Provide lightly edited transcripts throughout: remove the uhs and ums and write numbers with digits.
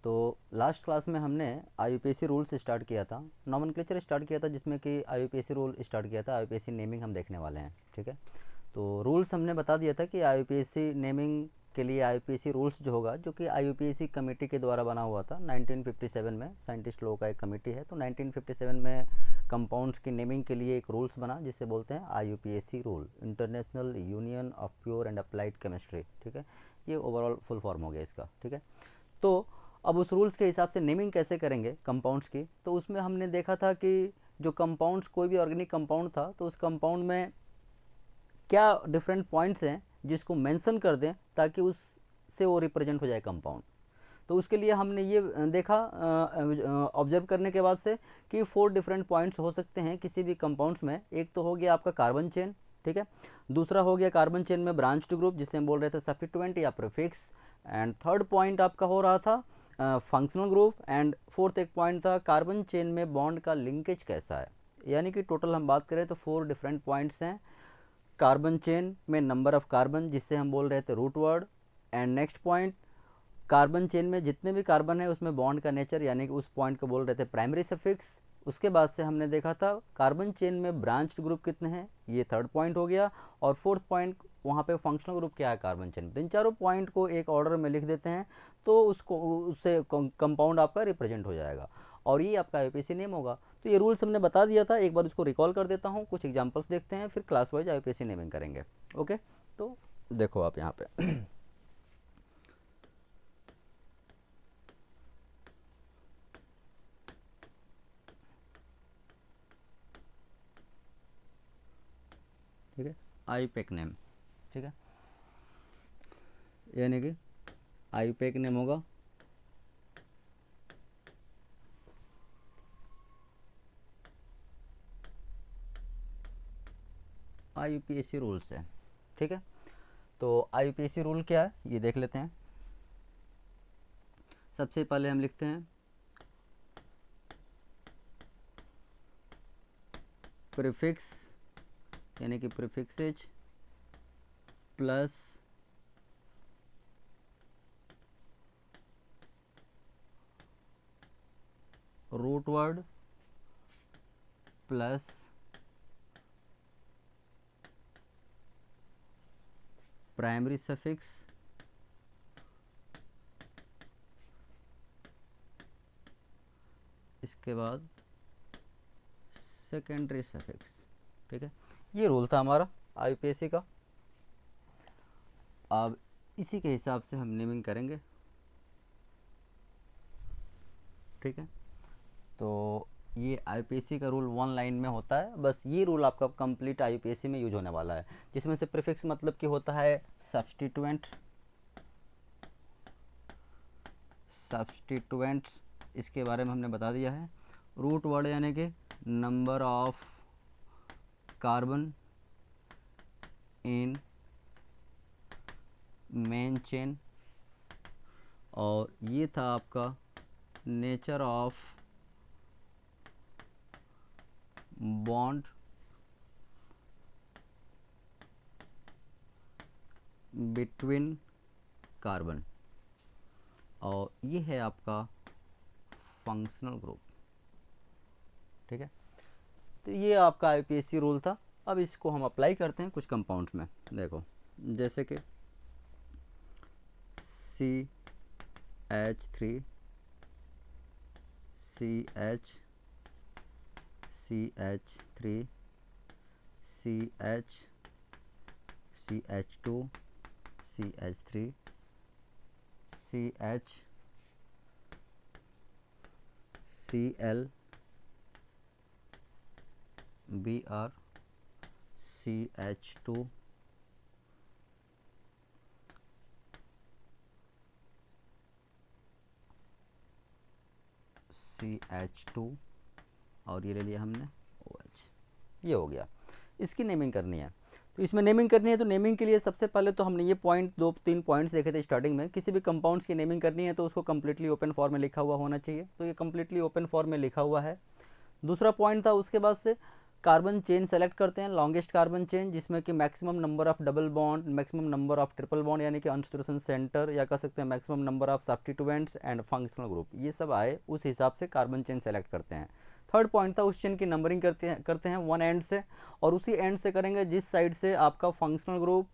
तो last class में हमने IUPAC रूल्स स्टार्ट किया था, नॉमेनक्लेचर स्टार्ट किया था, जिसमें कि IUPAC रूल स्टार्ट किया था। IUPAC नेमिंग हम देखने वाले हैं, ठीक है। तो रूल्स हमने बता दिया था कि IUPAC नेमिंग के लिए IUPAC रूल्स जो होगा, जो कि IUPAC कमेटी के द्वारा बना हुआ था 1957 में। साइंटिस्ट लोगों का एक कमेटी है, तो 1957 में कंपाउंड्स की नेमिंग के लिए एक रूल्स बना, जिसे बोलते हैं IUPAC rule, international union of pure and applied chemistry, ठीक है। ये ओवरऑल फुल फॉर्म हो गया इसका, ठीक है। तो अब उस रूल्स के हिसाब से नेमिंग कैसे करेंगे कंपाउंड्स की, तो उसमें हमने देखा था कि जो कंपाउंड्स, कोई भी ऑर्गेनिक कंपाउंड था, तो उस कंपाउंड में क्या डिफरेंट पॉइंट्स हैं जिसको मेंशन कर दें ताकि उससे वो रिप्रेजेंट हो जाए कंपाउंड। तो उसके लिए हमने ये देखा ऑब्जर्व करने के बाद से कि 4 डिफरेंट पॉइंट्स हो सकते हैं किसी भी कंपाउंड्स में। एक तो हो गया आपका कार्बन चेन, ठीक है। दूसरा हो गया कार्बन चेन में ब्रांच्ड ग्रुप, जिसे हम बोल रहे थे सब्स्टिट्यूएंट या प्रीफिक्स। एंड थर्ड पॉइंट आपका हो रहा था फंक्शनल ग्रुप। एंड फोर्थ एक पॉइंट था कार्बन चेन में बॉन्ड का लिंकेज कैसा है। यानी कि टोटल हम बात करें तो 4 डिफरेंट पॉइंट्स हैं कार्बन चेन में। नंबर ऑफ कार्बन, जिससे हम बोल रहे थे root word. And next point, carbon chain में जितने भी कार्बन है उसमें बॉन्ड का नेचर, यानी कि उस पॉइंट को बोल रहे थे प्राइमरी सफिक्स। उसके बाद से हमने देखा था कार्बन चेन में ब्रांच्ड ग्रुप कितने हैं, ये थर्ड पॉइंट हो गया। और फोर्थ पॉइंट वहाँ पे फंक्शनल ग्रुप क्या है कार्बन चेन। तो इन चारों पॉइंट को एक ऑर्डर में लिख देते हैं, तो उसको उससे कंपाउंड आपका रिप्रेजेंट हो जाएगा और ये आपका IUPAC नेम होगा। तो ये रूल्स हमने बता दिया था, एक बार उसको रिकॉल कर देता हूँ, कुछ एग्जांपल्स देखते हैं, फिर क्लास वाइज IUPAC नेमिंग करेंगे। ओके, तो देखो आप यहाँ पे ठीक है, IUPAC नेम, ठीक है। यानी कि IUPAC नेम होगा IUPAC रूल्स है, ठीक है। तो IUPAC रूल क्या है ये देख लेते हैं। सबसे पहले हम लिखते हैं प्रीफिक्स, यानी कि prefixes plus root word plus primary suffix इसके बाद सेकेंडरी सफिक्स, ठीक है। ये रूल था हमारा IUPAC का। अब इसी के हिसाब से हम नेमिंग करेंगे, ठीक है। तो ये IUPAC का रूल 1 लाइन में होता है, बस ये रूल आपका कंप्लीट IUPAC में यूज होने वाला है, जिसमें से प्रीफिक्स मतलब कि होता है सब्स्टिट्यूएंट, सब्स्टिट्यूएंट्स इसके बारे में हमने बता दिया है। रूट वर्ड यानी कि number of carbon in main chain. और ये था आपका nature of bond between carbon. और ये है आपका फंक्शनल ग्रुप, ठीक है। तो ये आपका IUPAC रूल था। अब इसको हम अप्लाई करते हैं कुछ कंपाउंड्स में। देखो, जैसे कि CH3 CH3 CH2 CH3 CH Cl Br CH2 CH2 और ये ले लिया हमने OH। ये हो गया, इसकी नेमिंग करनी है। तो इसमें नेमिंग करनी है, तो नेमिंग के लिए सबसे पहले तो हमने ये पॉइंट 2-3 पॉइंट्स देखे थे स्टार्टिंग में। किसी भी कंपाउंड्स की नेमिंग करनी है तो उसको कम्प्लीटली ओपन फॉर्म में लिखा हुआ होना चाहिए, तो ये कम्प्लीटली ओपन फॉर्म में लिखा हुआ है। दूसरा पॉइंट था उसके बाद से कार्बन चेन सेलेक्ट करते हैं, लॉन्गेस्ट कार्बन चेन, जिसमें कि maximum number of double bond, maximum number of triple bond यानी कि अनसैचुरेशन सेंटर, या कह सकते हैं maximum number of substituents and functional group, ये सब आए उस हिसाब से कार्बन चेन सेलेक्ट करते हैं। थर्ड पॉइंट था उस चेन की नंबरिंग करते हैं वन एंड से, और उसी एंड से करेंगे जिस साइड से आपका फंक्शनल ग्रुप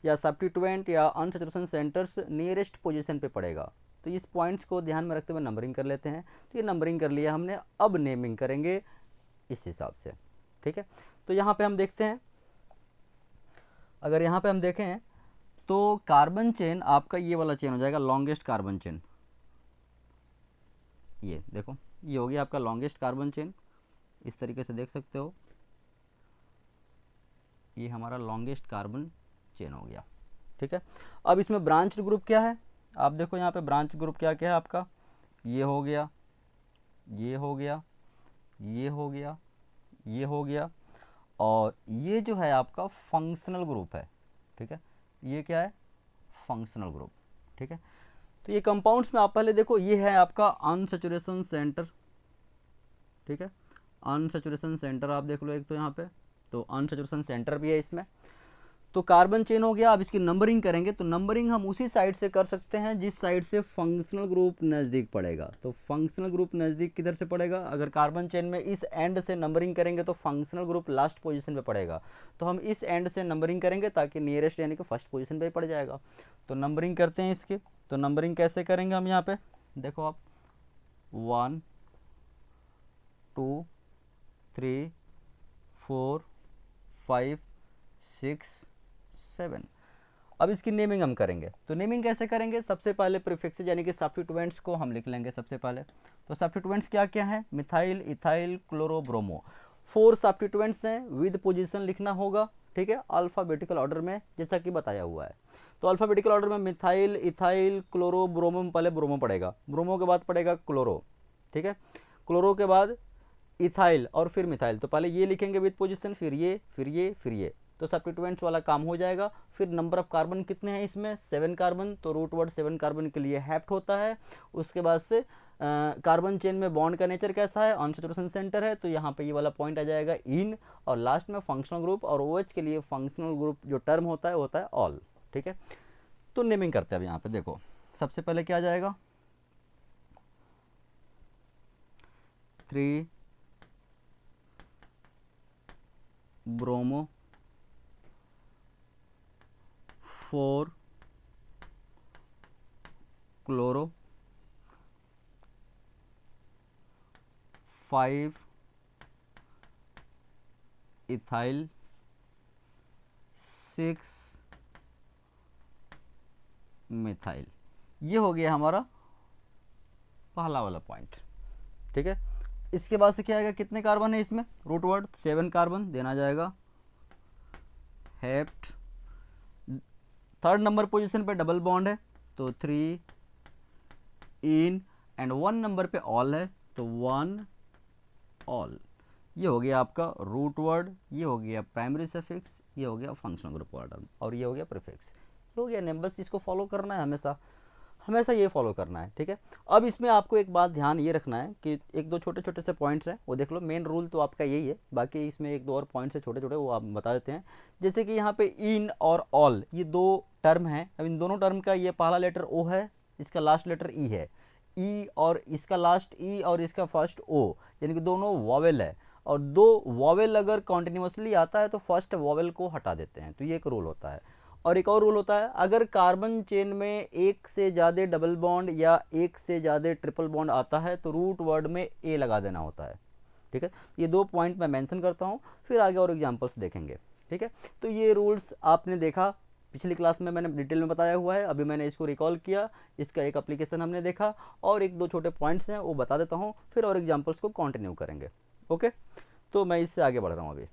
या सब्स्टिट्यूएंट या अनसैचुरेशन सेंटर्स नियरेस्ट पोजीशन पे पड़ेगा। तो इस पॉइंट्स को ध्यान में रखते हुए नंबरिंग कर लेते हैं। तो ये नंबरिंग कर लिया हमने, अब नेमिंग करेंगे इस हिसाब से, ठीक है। तो यहाँ पे हम देखते हैं, अगर यहाँ पे हम देखें तो कार्बन चेन आपका ये वाला चेन हो जाएगा लॉन्गेस्ट कार्बन चेन। ये देखो, ये हो गया आपका लॉन्गेस्ट कार्बन चेन, इस तरीके से देख सकते हो, ये हमारा लॉन्गेस्ट कार्बन चेन हो गया, ठीक है। अब इसमें ब्रांच्ड ग्रुप क्या है, आप देखो यहाँ पे ब्रांच ग्रुप क्या क्या है आपका, ये हो गया, ये हो गया, ये हो गया, ये हो गया, और ये जो है आपका फंक्शनल ग्रुप है, ठीक है। ये क्या है, फंक्शनल ग्रुप, ठीक है। तो ये कंपाउंड्स में आप पहले देखो, ये है आपका अनसैचुरेशन सेंटर, ठीक है, अनसैचुरेशन सेंटर आप देख लो एक, तो यहाँ पे तो अनसैचुरेशन सेंटर भी है इसमें। तो कार्बन चेन हो गया। अब इसकी नंबरिंग करेंगे, तो नंबरिंग हम उसी साइड से कर सकते हैं जिस साइड से फंक्शनल ग्रुप नज़दीक पड़ेगा। तो फंक्शनल ग्रुप नज़दीक किधर से पड़ेगा, अगर कार्बन चेन में इस एंड से नंबरिंग करेंगे तो फंक्शनल ग्रुप लास्ट पोजीशन पे पड़ेगा। तो हम इस एंड से नंबरिंग करेंगे ताकि नियरेस्ट यानी कि फर्स्ट पोजीशन पे पड़ जाएगा। तो नंबरिंग करते हैं इसकी। तो नंबरिंग कैसे करेंगे हम, यहाँ पे देखो आप, 1 2 3 4 5 6 7। अब इसकी नेमिंग हम करेंगे। तो नेमिंग कैसे करेंगे, सबसे पहले प्रीफिक्सेस यानी कि सब्स्टिट्यूएंट्स को हम लिख लेंगे सबसे पहले। तो सब्स्टिट्यूएंट्स क्या क्या हैं, methyl, ethyl, chloro, bromo, 4 substituents हैं। विद पोजीशन लिखना होगा, ठीक है, अल्फ़ाबेटिकल ऑर्डर में जैसा कि बताया हुआ है। तो अल्फ़ाबेटिकल ऑर्डर में मिथाइल, इथाइल, क्लोरो, ब्रोमो में पहले ब्रोमो पड़ेगा, ब्रोमो के बाद पड़ेगा क्लोरो, ठीक है, क्लोरो के बाद इथाइल और फिर मिथाइल। तो पहले ये लिखेंगे विद पोजीशन, फिर ये, फिर ये, फिर ये। तो सब्स्टिट्यूएंट्स वाला काम हो जाएगा। फिर नंबर ऑफ कार्बन कितने हैं इसमें, 7 कार्बन। तो रूट वर्ड 7 कार्बन के लिए हैप्ट होता है। उसके बाद से कार्बन चेन में बॉन्ड का नेचर कैसा है, अनसैचुरेशन सेंटर है, तो यहाँ पे ये वाला पॉइंट आ जाएगा इन, और लास्ट में फंक्शनल ग्रुप, और OH के लिए फंक्शनल ग्रुप जो टर्म होता है ऑल, ठीक है। तो नेमिंग करते हैं। अब यहाँ पे देखो, सबसे पहले क्या आ जाएगा, 3 ब्रोमो, 4 क्लोरो, 5 इथाइल, 6 मिथाइल। ये हो गया हमारा पहला वाला पॉइंट, ठीक है। इसके बाद से क्या आएगा, कितने कार्बन है इसमें, रूट वर्ड 7 कार्बन देना जाएगा, हेप्ट। थर्ड नंबर पोजीशन पे डबल बॉन्ड है, तो 3 इन, एंड 1 नंबर पे ऑल है, तो 1 ऑल। ये हो गया आपका रूट वर्ड, ये हो गया प्राइमरी सफिक्स, ये हो गया फंक्शनल ग्रुप ऑर्डर, और ये हो गया प्रीफिक्स, ये हो गया नेम। बस इसको फॉलो करना है, हमेशा हमेशा ये फॉलो करना है, ठीक है। अब इसमें आपको एक बात ध्यान ये रखना है कि एक दो छोटे छोटे से पॉइंट्स हैं, वो देख लो। मेन रूल तो आपका यही है, बाकी इसमें एक दो और पॉइंट्स है छोटे छोटे, वो आप बता देते हैं। जैसे कि यहाँ पे इन और ऑल, ये 2 टर्म हैं। अब इन दोनों टर्म का ये पहला लेटर ओ है, इसका लास्ट लेटर ई है, ई और इसका लास्ट ई और इसका फर्स्ट ओ, यानी कि दोनों वॉवेल है। और 2 वॉवेल अगर कॉन्टिन्यूसली आता है तो फर्स्ट वॉवेल को हटा देते हैं, तो ये एक रूल होता है। और एक और रूल होता है, अगर कार्बन चेन में एक से ज़्यादा डबल बॉन्ड या एक से ज़्यादा ट्रिपल बॉन्ड आता है तो रूट वर्ड में ए लगा देना होता है, ठीक है। ये 2 पॉइंट मैं मेंशन करता हूँ, फिर आगे और एग्जांपल्स देखेंगे, ठीक है। तो ये रूल्स आपने देखा, पिछली क्लास में मैंने डिटेल में बताया हुआ है, अभी मैंने इसको रिकॉल किया, इसका एक एप्लीकेशन हमने देखा, और एक दो छोटे पॉइंट्स हैं वो बता देता हूँ, फिर और एग्जाम्पल्स को कंटिन्यू करेंगे, ओके। तो मैं इससे आगे बढ़ रहा हूँ अभी।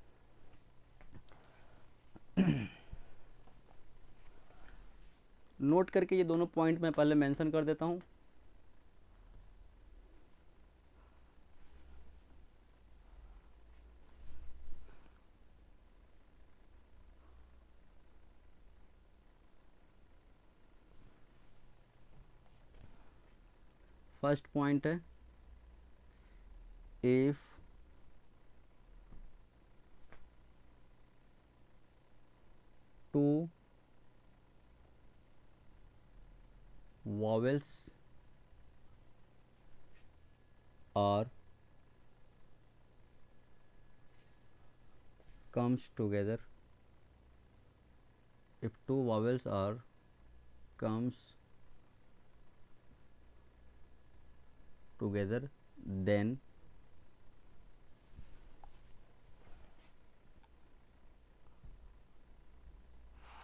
नोट करके ये दोनों पॉइंट मैं पहले मेंशन कर देता हूँ। फर्स्ट पॉइंट है, if vowels are comes together, if two vowels are comes together, then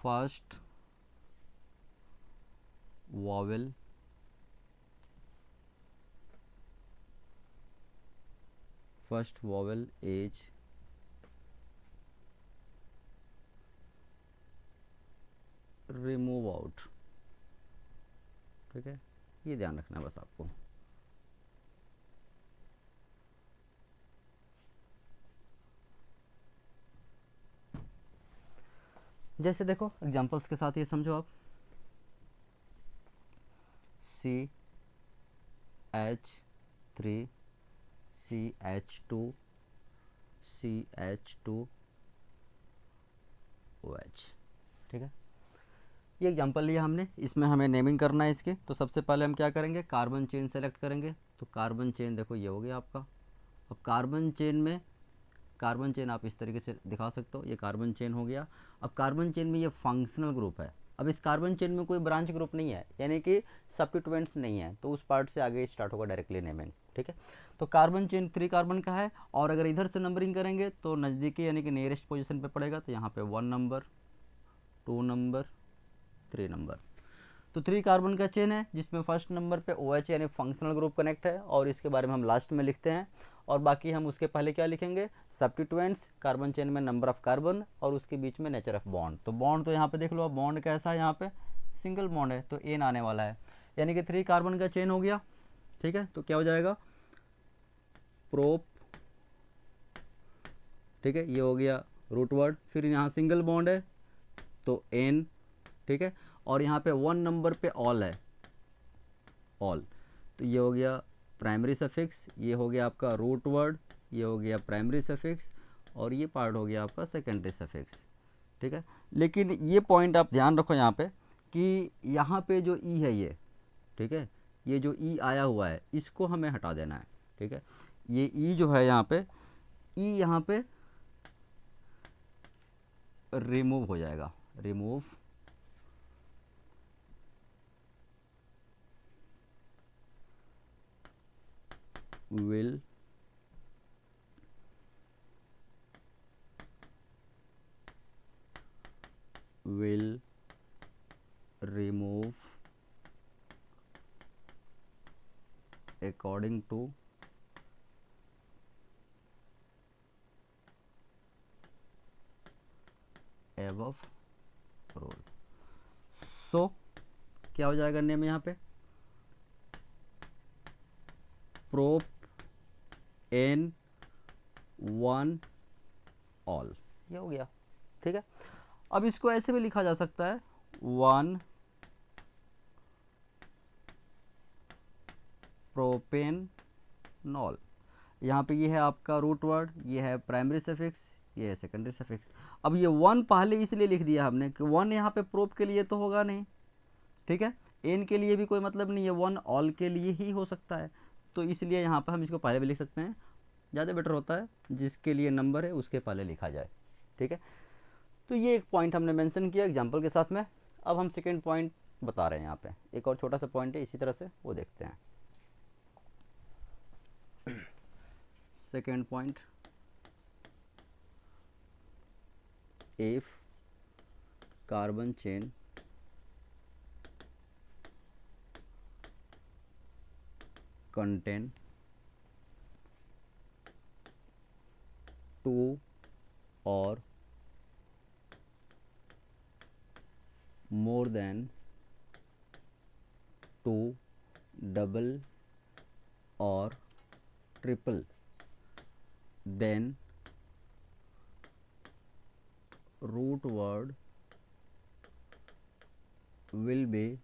first vowel is remove out। ठीक है, ये ध्यान रखना है बस आपको। जैसे देखो एग्जांपल्स के साथ ये समझो आप, CH3 CH2 CH2OH। ठीक है, ये एग्जांपल लिया हमने, इसमें हमें नेमिंग करना है इसके। तो सबसे पहले हम क्या करेंगे, कार्बन चेन सेलेक्ट करेंगे। तो कार्बन चेन देखो ये हो गया आपका। अब कार्बन चेन में, कार्बन चेन आप इस तरीके से दिखा सकते हो, ये कार्बन चेन हो गया। अब कार्बन चेन में ये फंक्शनल ग्रुप है। अब इस कार्बन चेन में कोई ब्रांच ग्रुप नहीं है, यानी कि सब्स्टिट्यूएंट्स नहीं है, तो उस पार्ट से आगे स्टार्ट होगा डायरेक्टली नेमिंग। ठीक है, तो कार्बन चेन 3 कार्बन का है, और अगर इधर से नंबरिंग करेंगे तो नज़दीकी यानी कि नियरेस्ट पोजीशन पे पड़ेगा। तो यहाँ पे 1 नंबर, 2 नंबर, 3 नंबर। तो 3 कार्बन का चेन है जिसमें फर्स्ट नंबर पे OH यानी फंक्शनल ग्रुप कनेक्ट है, और इसके बारे में हम लास्ट में लिखते हैं। और बाकी हम उसके पहले क्या लिखेंगे, सब्स्टिट्यूएंट्स, कार्बन चेन में नंबर ऑफ कार्बन, और उसके बीच में नेचर ऑफ बॉन्ड। तो बॉन्ड तो यहाँ पे देख लो, बॉन्ड कैसा है, यहाँ पे सिंगल बॉन्ड है, तो एन आने वाला है, यानी कि 3 कार्बन का चेन हो गया। ठीक है, तो क्या हो जाएगा, प्रोप। ठीक है, ये हो गया रूट वर्ड। फिर यहाँ सिंगल बॉन्ड है तो एन। ठीक है, और यहाँ पे 1 नंबर पे ऑल है, ऑल। तो ये हो गया प्राइमरी सफिक्स, ये हो गया आपका रूट वर्ड, ये हो गया प्राइमरी सफिक्स, और ये पार्ट हो गया आपका सेकेंडरी सफिक्स। ठीक है, लेकिन ये पॉइंट आप ध्यान रखो यहाँ पे कि यहाँ पे जो ई है ये, ठीक है, ये जो ई आया हुआ है इसको हमें हटा देना है। ठीक है, ये ई जो है यहाँ पे, ई यहाँ पे रिमूव हो जाएगा, remove will remove according to above rule। सो क्या हो जाएगा नेम यहाँ पे, प्रोप एन 1 ऑल, ये हो गया। ठीक है, अब इसको ऐसे भी लिखा जा सकता है 1 प्रोपेन नॉल। यहाँ पे ये है आपका रूट वर्ड, ये है प्राइमरी सफिक्स, ये है सेकेंडरी सफिक्स। अब ये 1 पहले इसलिए लिख दिया हमने कि 1 यहाँ पे प्रोप के लिए तो होगा नहीं। ठीक है, एन के लिए भी कोई मतलब नहीं है, 1 ऑल के लिए ही हो सकता है, तो इसलिए यहाँ पर हम इसको पहले भी लिख सकते हैं। ज़्यादा बेटर होता है जिसके लिए नंबर है उसके पहले लिखा जाए। ठीक है, तो ये एक पॉइंट हमने मेंशन किया एग्जांपल के साथ में। अब हम सेकंड पॉइंट बता रहे हैं, यहाँ पे एक और छोटा सा पॉइंट है इसी तरह से, वो देखते हैं। Second point, if carbon chain contain 2 or more than 2 double or triple, then root word will be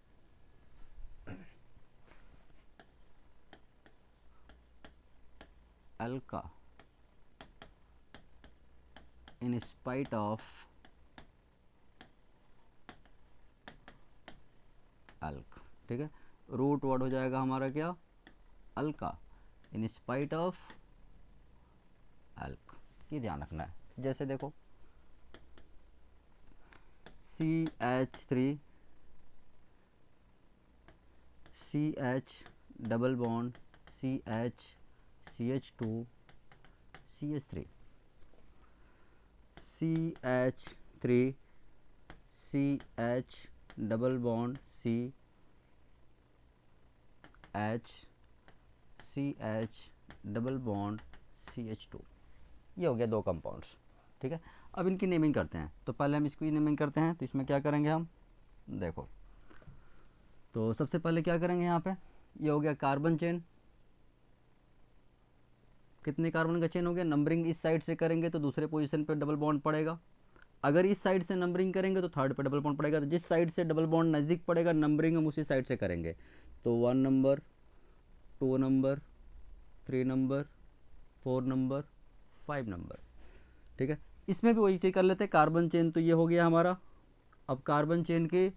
alka in spite of alk। ठीक है, रूट वर्ड हो जाएगा हमारा क्या, अल्का, इन स्पाइट ऑफ अल्क, ये ध्यान रखना है। जैसे देखो CH3 CH double bond CH CH2 CH3 CH3 CH double bond CH CH double bond CH2, ये हो गया दो कंपाउंड्स। ठीक है, अब इनकी नेमिंग करते हैं। तो पहले हम इसकी नेमिंग करते हैं। तो इसमें क्या करेंगे हम, देखो तो सबसे पहले क्या करेंगे यहाँ पे, ये हो गया कार्बन चेन। कितने कार्बन का चेन हो गया, नंबरिंग इस साइड से करेंगे तो दूसरे पोजीशन पे डबल बॉन्ड पड़ेगा, अगर इस साइड से नंबरिंग करेंगे तो थर्ड पे डबल बॉन्ड पड़ेगा। तो जिस साइड से डबल बॉन्ड नज़दीक पड़ेगा नंबरिंग हम उसी साइड से करेंगे। तो 1 number, 2 number, 3 number, 4 number, 5 number. ठीक है, इसमें भी वही चीज़ कर लेते हैं। कार्बन चेन तो ये हो गया हमारा। अब कार्बन चेन की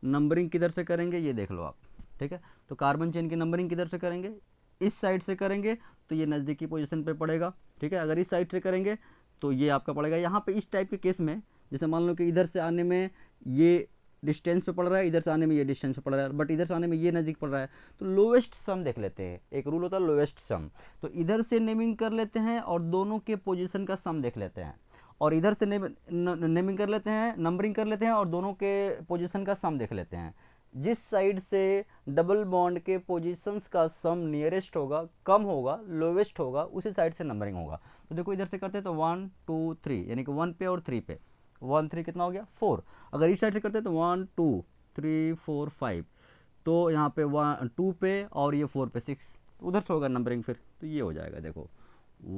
नंबरिंग किधर से करेंगे ये देख लो आप। ठीक है, तो कार्बन चेन की नंबरिंग किधर से करेंगे, इस साइड से करेंगे तो ये नज़दीकी पोजीशन पे पड़ेगा। ठीक है, अगर इस साइड से करेंगे तो ये आपका पड़ेगा यहाँ पे। इस टाइप के केस में जैसे मान लो कि इधर से आने में ये डिस्टेंस पे पड़ रहा है, इधर से आने में ये डिस्टेंस पे पड़ रहा है, बट इधर से आने में ये नज़दीक पड़ रहा है, तो लोएस्ट सम देख लेते हैं। एक रूल होता है लोएस्ट सम, तो इधर से नेमिंग कर लेते हैं और दोनों के पोजीशन का सम देख लेते हैं, और इधर से नेमिंग कर लेते हैं, नंबरिंग कर लेते हैं और दोनों के पोजीशन का सम देख लेते हैं। जिस साइड से डबल बॉन्ड के पोजीशंस का सम नियरेस्ट होगा, कम होगा, लोवेस्ट होगा, उसी साइड से नंबरिंग होगा। तो देखो इधर से करते हैं तो 1 2 3, यानी कि 1 पे और 3 पे, 1 3 कितना हो गया 4। अगर इस साइड से करते हैं तो 1 2 3 4 5, तो यहाँ पे 1 2 पे और ये 4 पे 6, तो उधर से होगा नंबरिंग फिर। तो ये हो जाएगा देखो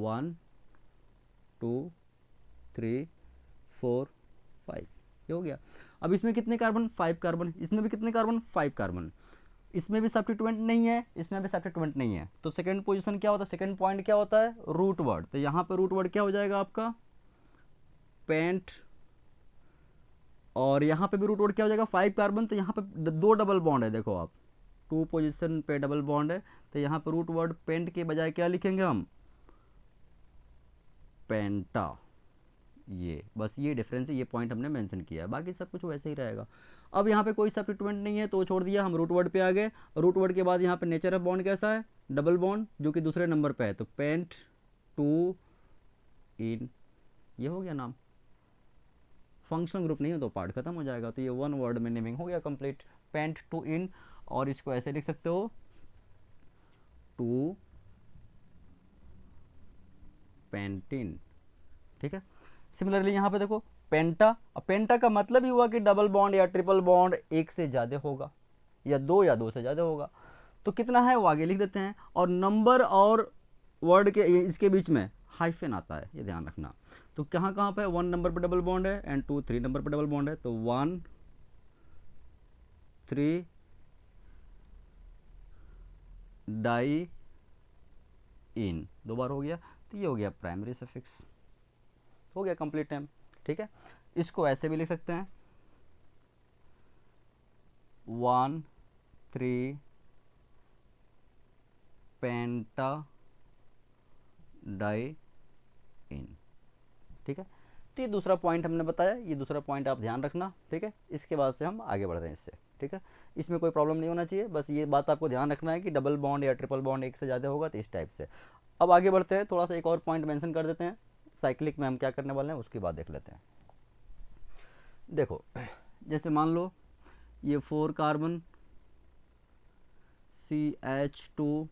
1 2 3 4 5, ये हो गया। अब इसमें कितने कार्बन, 5 कार्बन, इसमें भी कितने कार्बन, 5 कार्बन, इसमें भी सब्स्टिट्यूएंट नहीं है, इसमें भी सब्स्टिट्यूएंट नहीं है। तो सेकंड पोजीशन क्या होता है, सेकंड पॉइंट क्या होता है, रूट वर्ड। तो यहाँ पे रूट वर्ड क्या हो जाएगा आपका, पेंट, और यहाँ पे भी रूट वर्ड क्या हो जाएगा, 5 कार्बन। तो यहाँ पे दो डबल बॉन्ड है, देखो आप 2 पोजीशन पे डबल बॉन्ड है, तो यहाँ पे रूट वर्ड पेंट के बजाय क्या लिखेंगे हम, पेंटा। ये बस ये डिफरेंस है, ये पॉइंट हमने मेंशन किया है, बाकी सब कुछ वैसे ही रहेगा। अब यहाँ पे कोई सब्स्टिट्यूएंट नहीं है तो छोड़ दिया, हम रूट वर्ड पे आ गए। रूट वर्ड के बाद यहाँ पे नेचर ऑफ बॉन्ड कैसा है, डबल बॉन्ड, जो कि दूसरे नंबर पे है, तो पेंट टू इन, ये हो गया नाम। फंक्शनल ग्रुप नहीं है तो पार्ट खत्म हो जाएगा। तो ये 1 वर्ड में नेमिंग हो गया कंप्लीट, पेंट टू इन। और इसको ऐसे लिख सकते हो, टू पेंटिन। ठीक है, सिमिलरली यहाँ पे देखो पेंटा। अब पेंटा का मतलब ही हुआ कि डबल बॉन्ड या ट्रिपल बॉन्ड एक से ज़्यादा होगा, या दो से ज़्यादा होगा। तो कितना है वो आगे लिख देते हैं, और नंबर और वर्ड के इसके बीच में हाइफन आता है, ये ध्यान रखना। तो कहाँ कहाँ पे 1 नंबर पे डबल बॉन्ड है एंड 2 3 नंबर पे डबल बॉन्ड है, तो 1 3 डाई इन, 2 बार हो गया। तो ये हो गया प्राइमरी सफिक्स, हो गया कंप्लीट टाइम। ठीक है, इसको ऐसे भी लिख सकते हैं 1 3 पेंटा डाई इन। ठीक है, तो ये दूसरा पॉइंट हमने बताया, ये दूसरा पॉइंट आप ध्यान रखना। ठीक है, इसके बाद से हम आगे बढ़ रहे हैं इससे। ठीक है, इसमें कोई प्रॉब्लम नहीं होना चाहिए, बस ये बात आपको ध्यान रखना है कि डबल बॉन्ड या ट्रिपल बॉन्ड एक से ज़्यादा होगा तो इस टाइप से। अब आगे बढ़ते हैं, थोड़ा सा एक और पॉइंट मेंशन कर देते हैं, साइक्लिक में हम क्या करने वाले हैं उसकी बात देख लेते हैं। देखो जैसे मान लो ये 4 कार्बन CH2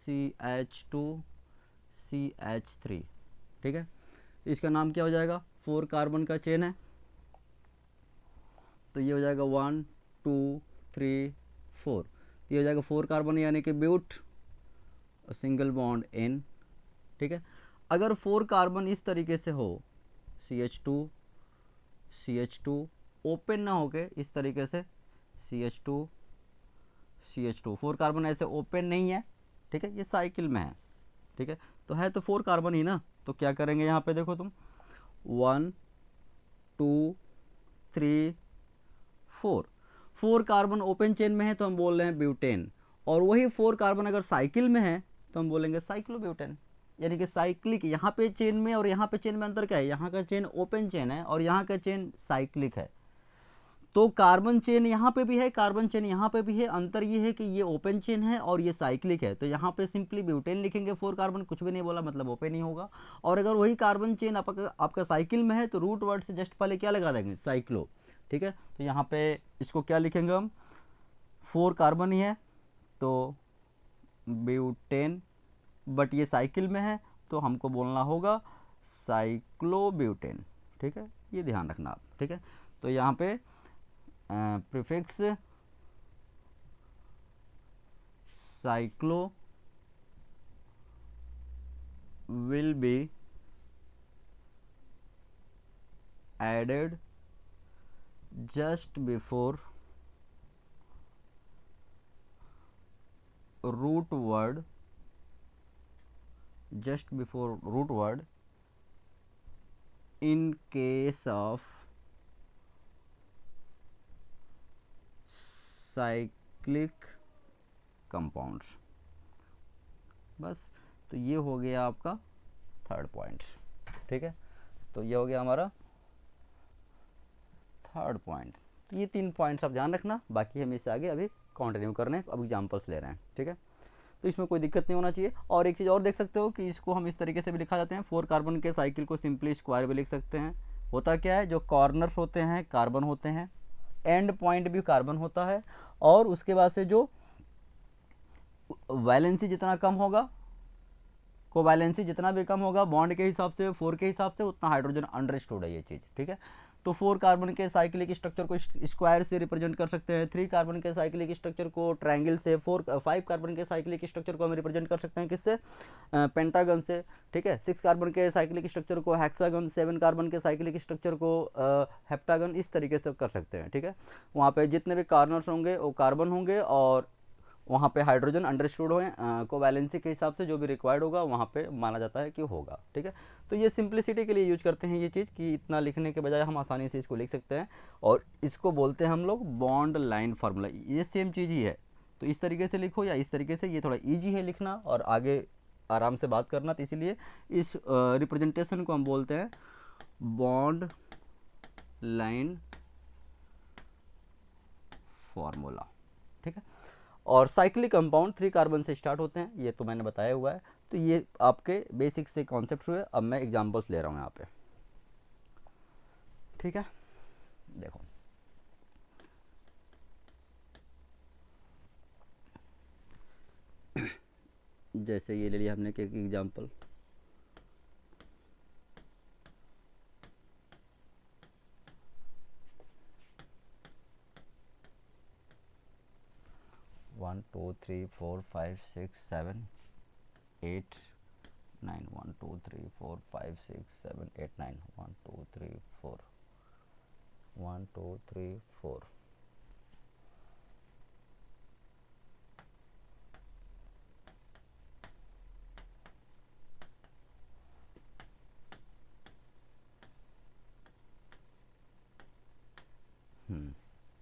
CH2 CH3, ठीक है, इसका नाम क्या हो जाएगा, 4 कार्बन का चेन है, तो ये हो जाएगा 1 2 3 4, ये हो जाएगा 4 कार्बन यानी कि ब्यूट, सिंगल बॉन्ड N। ठीक है, अगर 4 कार्बन इस तरीके से हो, CH2 CH2 ओपन ना होके इस तरीके से CH2 CH2, 4 कार्बन ऐसे ओपन नहीं है। ठीक है, ये साइकिल में है। ठीक है, तो है तो 4 कार्बन ही ना, तो क्या करेंगे यहाँ पे देखो तुम 1 2 3 4, 4 कार्बन ओपन चेन में है तो हम बोल रहे हैं ब्यूटेन, और वही 4 कार्बन अगर साइकिल में है तो हम बोलेंगे साइक्लोब्यूटेन। यानी कि साइक्लिक, यहाँ पे चेन में और यहाँ पे चेन में अंतर क्या है, यहाँ का चेन ओपन चेन है और यहाँ का चेन साइक्लिक है। तो कार्बन चेन यहाँ पे भी है, कार्बन चेन यहाँ पे भी है, अंतर ये है कि ये ओपन चेन है और ये साइक्लिक है। तो यहाँ पे सिंपली ब्यूटेन लिखेंगे, 4 कार्बन, कुछ भी नहीं बोला, मतलब ओपन ही होगा। और अगर वही कार्बन चेन आपका साइकिल में है तो रूट वर्ड से जस्ट पहले क्या लगा देंगे, साइक्लो। ठीक है, तो यहाँ पे इसको क्या लिखेंगे हम, 4 कार्बन ही है तो ब्यूटेन, बट ये साइकिल में है तो हमको बोलना होगा साइक्लोब्यूटेन। ठीक है, ये ध्यान रखना आप। ठीक है, तो यहाँ पे prefix cyclo will be added just before root word, just before root word in case of cyclic compounds। बस, तो ये हो गया आपका थर्ड पॉइंट। ठीक है, तो ये हो गया हमारा थर्ड पॉइंट। तो ये 3 पॉइंट्स आप ध्यान रखना, बाकी हम इससे आगे अभी कंटिन्यू कर रहे हैं, अब एग्जांपल्स ले रहे हैं। ठीक है, तो इसमें कोई दिक्कत नहीं होना चाहिए। और एक चीज़ और देख सकते हो कि इसको हम इस तरीके से भी लिखा जाते हैं, 4 कार्बन के साइकिल को सिंपली स्क्वायर भी लिख सकते हैं। होता क्या है, जो कॉर्नर्स होते हैं कार्बन होते हैं, एंड पॉइंट भी कार्बन होता है, और उसके बाद से जो वैलेंसी जितना कम होगा, कोवैलेंसी जितना भी कम होगा बॉन्ड के हिसाब से, 4 के हिसाब से, उतना हाइड्रोजन अंडरस्टूड है ये चीज़। ठीक है, तो 4 कार्बन के साइक्लिक स्ट्रक्चर को स्क्वायर से रिप्रेजेंट कर सकते हैं, 3 कार्बन के साइक्लिक स्ट्रक्चर को ट्रायंगल से, 5 कार्बन के साइक्लिक स्ट्रक्चर को हम रिप्रेजेंट कर सकते हैं किससे, पेंटागन से। ठीक है, 6 कार्बन के साइक्लिक स्ट्रक्चर को हेक्सागन, 7 कार्बन के साइक्लिक स्ट्रक्चर को हेप्टागन, इस तरीके से कर सकते हैं। ठीक है, वहाँ पे जितने भी कार्नर्स होंगे वो कार्बन होंगे, और वहाँ पे हाइड्रोजन अंडरस्टूड हो, कोवैलेंसी के हिसाब से जो भी रिक्वायर्ड होगा वहाँ पे माना जाता है कि होगा। ठीक है, तो ये सिंप्लिसिटी के लिए यूज करते हैं ये चीज़, कि इतना लिखने के बजाय हम आसानी से इसको लिख सकते हैं, और इसको बोलते हैं हम लोग बॉन्ड लाइन फार्मूला। ये सेम चीज़ ही है, तो इस तरीके से लिखो या इस तरीके से, ये थोड़ा ईजी है लिखना और आगे आराम से बात करना, तो इसीलिए इस रिप्रेजेंटेशन को हम बोलते हैं बॉन्ड लाइन फार्मूला। ठीक है, और साइक्लिक कंपाउंड 3 कार्बन से स्टार्ट होते हैं, ये तो मैंने बताया हुआ है। तो ये आपके बेसिक से कॉन्सेप्ट हुए, अब मैं एग्जांपल्स ले रहा हूँ यहाँ पे। ठीक है, देखो जैसे ये ले लिया हमने एक example, one two three four 5 6 7 8 9, 1 2 3 4 5 6 7 8 9, 1 2 3 4 1 2 3 4।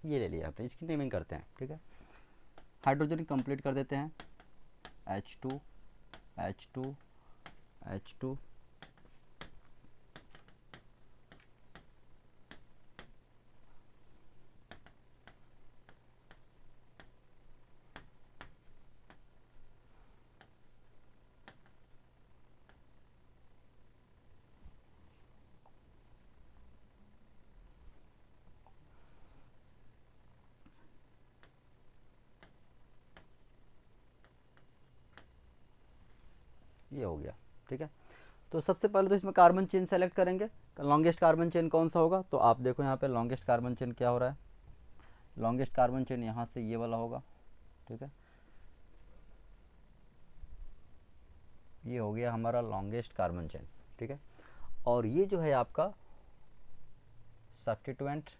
ये ले लिया आपने, इसकी नेमिंग करते हैं। ठीक है, हाइड्रोजन कंप्लीट कर देते हैं, H2 H2 H2, ये हो गया। ठीक है, तो सबसे पहले तो इसमें कार्बन चेन सेलेक्ट करेंगे, लॉन्गेस्ट कार्बन चेन कौन सा होगा, तो आप देखो यहाँ पे लॉन्गेस्ट कार्बन चेन क्या हो रहा है, लॉन्गेस्ट कार्बन चेन यहाँ से ये वाला होगा। ठीक है, ये हो गया हमारा लॉन्गेस्ट कार्बन चेन। ठीक है, और ये जो है आपका सब्स्टिट्यूएंट,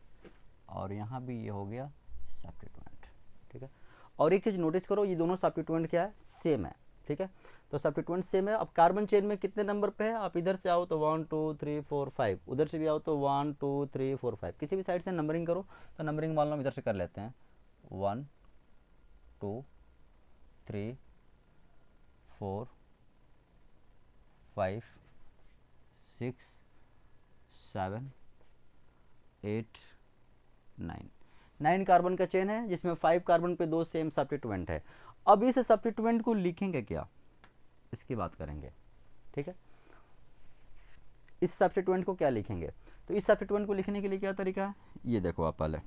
और यहाँ भी ये हो गया सब्स्टिट्यूएंट। ठीक है, और एक चीज़ नोटिस करो, ये दोनों सब्स्टिट्यूएंट क्या है, सेम है। ठीक है, तो सब्स्टिट्यूएंट सेम है। अब कार्बन चेन में कितने नंबर पे है, आप इधर से आओ तो 1 2 3 4 5, उधर से भी आओ तो 1 2 3 4 5, किसी भी साइड से नंबरिंग करो, तो नंबरिंग मान लो इधर से कर लेते हैं 1 2 3 4 5 6 7 8 9 कार्बन का चेन है जिसमें 5 कार्बन पे 2 सेम सब्स्टिट्यूएंट है। अब इस सब्स्टिट्यूएंट को लिखेंगे क्या, इसकी बात करेंगे। ठीक है, इस सब्स्टिट्यूएंट को क्या लिखेंगे, तो इस सब्स्टिट्यूएंट को लिखने के लिए क्या तरीका है, ये देखो आप पहले,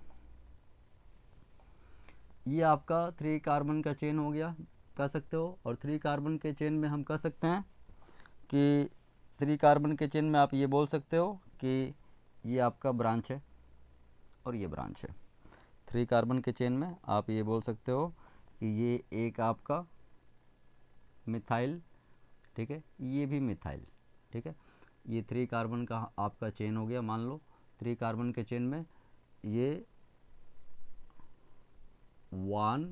ये आपका 3 कार्बन का चेन हो गया, कह सकते हो, और 3 कार्बन के चेन में हम कह सकते हैं कि 3 कार्बन के चेन में आप ये बोल सकते हो कि ये आपका ब्रांच है और ये ब्रांच है। 3 कार्बन के चेन में आप ये बोल सकते हो कि ये एक आपका मिथाइल, ठीक है, ये भी मिथाइल। ठीक है, ये 3 कार्बन का आपका चेन हो गया। मान लो 3 कार्बन के चेन में ये 1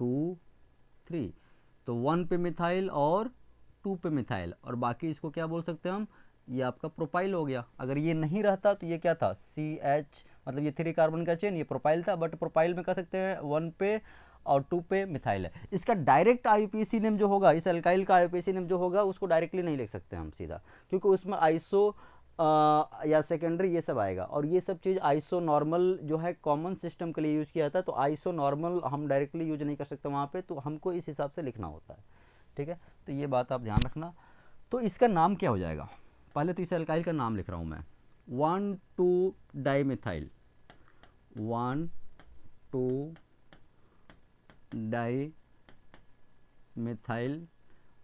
2 3, तो 1 पे मिथाइल और 2 पे मिथाइल, और बाकी इसको क्या बोल सकते हैं हम, ये आपका प्रोपाइल हो गया। अगर ये नहीं रहता तो ये क्या था, CH, मतलब ये 3 कार्बन का चेन, ये प्रोपाइल था, बट प्रोपाइल में कह सकते हैं 1 पे और 2 पे मिथाइल है। इसका डायरेक्ट IUPAC नेम जो होगा, इस अल्काइल का IUPAC नेम जो होगा, उसको डायरेक्टली नहीं लिख सकते हम सीधा, क्योंकि उसमें आइसो या सेकेंडरी ये सब आएगा, और ये सब चीज़ आइसो नॉर्मल जो है कॉमन सिस्टम के लिए यूज़ किया जाता है, तो आइसो नॉर्मल हम डायरेक्टली यूज नहीं कर सकते वहाँ पे, तो हमको इस हिसाब से लिखना होता है। ठीक है, तो ये बात आप ध्यान रखना। तो इसका नाम क्या हो जाएगा, पहले तो इस अल्काइल का नाम लिख रहा हूँ मैं, 1 2 डाईमिथाइल, 1 2 डाई मिथाइल,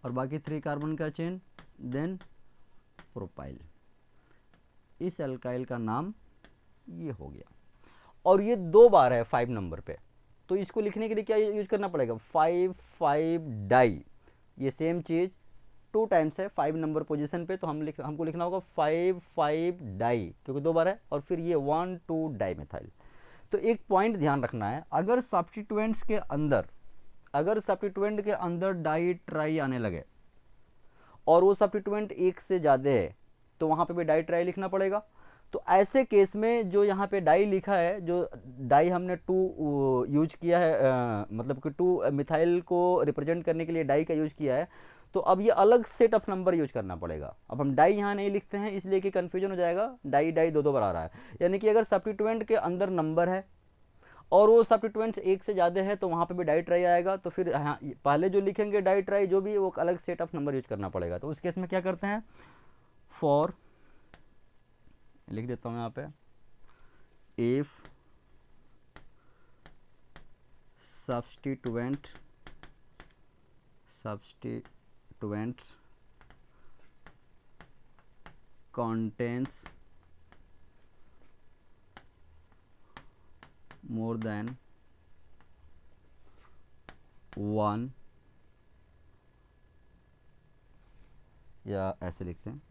और बाकी 3 कार्बन का चेन, देन प्रोपाइल। इस अल्काइल का नाम ये हो गया, और ये 2 बार है 5 नंबर पे, तो इसको लिखने के लिए क्या यूज करना पड़ेगा, 5 5 डाई, ये सेम चीज़ 2 टाइम्स है 5 नंबर पोजीशन पे, तो हमको लिखना होगा 5 5 डाई, क्योंकि 2 बार है, और फिर ये 1 2 डाई मिथाइल। तो एक पॉइंट ध्यान रखना है, अगर सब्स्टिट्यूएंट्स के अंदर, अगर सब्स्टिट्यूएंट के अंदर डाई ट्राई आने लगे और वो सब्स्टिट्यूएंट एक से ज़्यादा है, तो वहाँ पे भी डाई ट्राई लिखना पड़ेगा। तो ऐसे केस में जो यहाँ पे डाई लिखा है, जो डाई हमने 2 यूज किया है, मतलब कि 2 मिथाइल को रिप्रेजेंट करने के लिए डाई का यूज किया है, तो अब ये अलग सेट ऑफ नंबर यूज करना पड़ेगा। अब हम डाई यहाँ नहीं लिखते हैं इसलिए कि कन्फ्यूजन हो जाएगा, डाई डाई 2 2 बार आ रहा है, यानी कि अगर सब्स्टिट्यूएंट के अंदर नंबर है और वो सब्स्टिट्यूएंट्स एक से ज़्यादा है, तो वहाँ पे भी डाई ट्राई आएगा, तो फिर हाँ पहले जो लिखेंगे डाई ट्राई जो भी, वो अलग सेट ऑफ नंबर यूज करना पड़ेगा। तो उस केस में क्या करते हैं, फॉर, लिख देता हूँ यहाँ पे, if substituents contains more than 1, या ऐसे लिखते हैं,